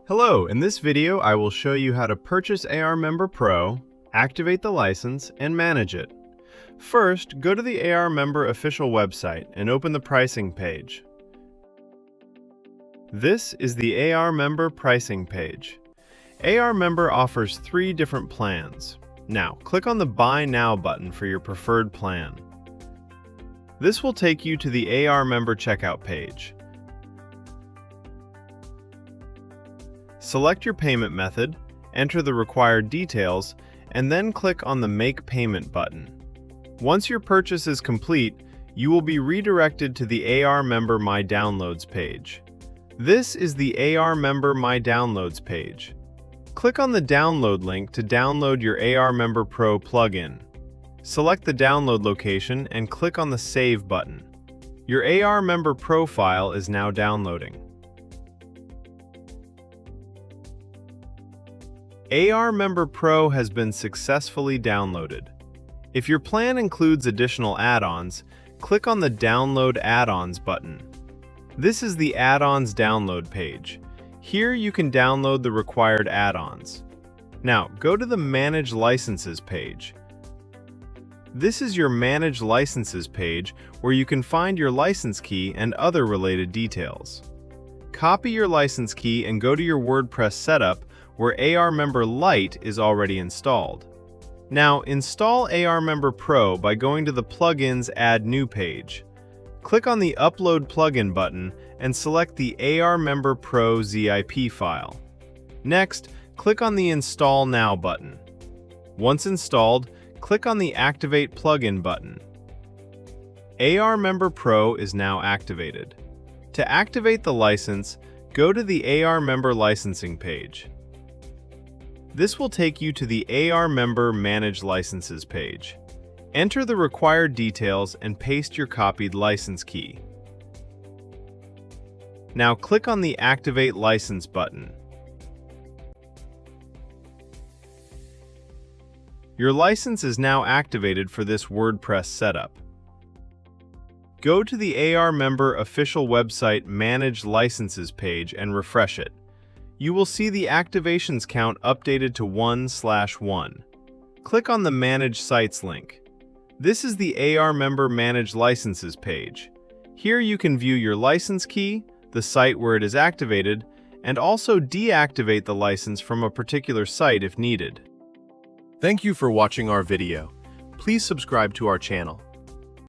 Hello, in this video I will show you how to purchase ARMember Pro, activate the license, and manage it. First, go to the ARMember official website and open the pricing page. This is the ARMember pricing page. ARMember offers 3 different plans. Now, click on the Buy Now button for your preferred plan. This will take you to the ARMember checkout page. Select your payment method, enter the required details, and then click on the Make Payment button. Once your purchase is complete, you will be redirected to the ARMember My Downloads page. This is the ARMember My Downloads page. Click on the download link to download your ARMember Pro plugin. Select the download location and click on the Save button. Your ARMember Pro file is now downloading. ARMember Pro has been successfully downloaded. If your plan includes additional add-ons, click on the Download Add-ons button. This is the Add-ons download page. Here you can download the required add-ons. Now, go to the Manage Licenses page. This is your Manage Licenses page where you can find your license key and other related details. Copy your license key and go to your WordPress setup where ARMember Lite is already installed. Now, install ARMember Pro by going to the Plugins Add New page. Click on the Upload Plugin button and select the ARMember Pro ZIP file. Next, click on the Install Now button. Once installed, click on the Activate Plugin button. ARMember Pro is now activated. To activate the license, go to the ARMember licensing page. This will take you to the ARMember Manage Licenses page. Enter the required details and paste your copied license key. Now click on the Activate License button. Your license is now activated for this WordPress setup. Go to the ARMember official website Manage Licenses page and refresh it. You will see the activations count updated to 1/1. Click on the Manage Sites link. This is the ARMember Manage Licenses page. Here you can view your license key, the site where it is activated, and also deactivate the license from a particular site if needed. Thank you for watching our video. Please subscribe to our channel.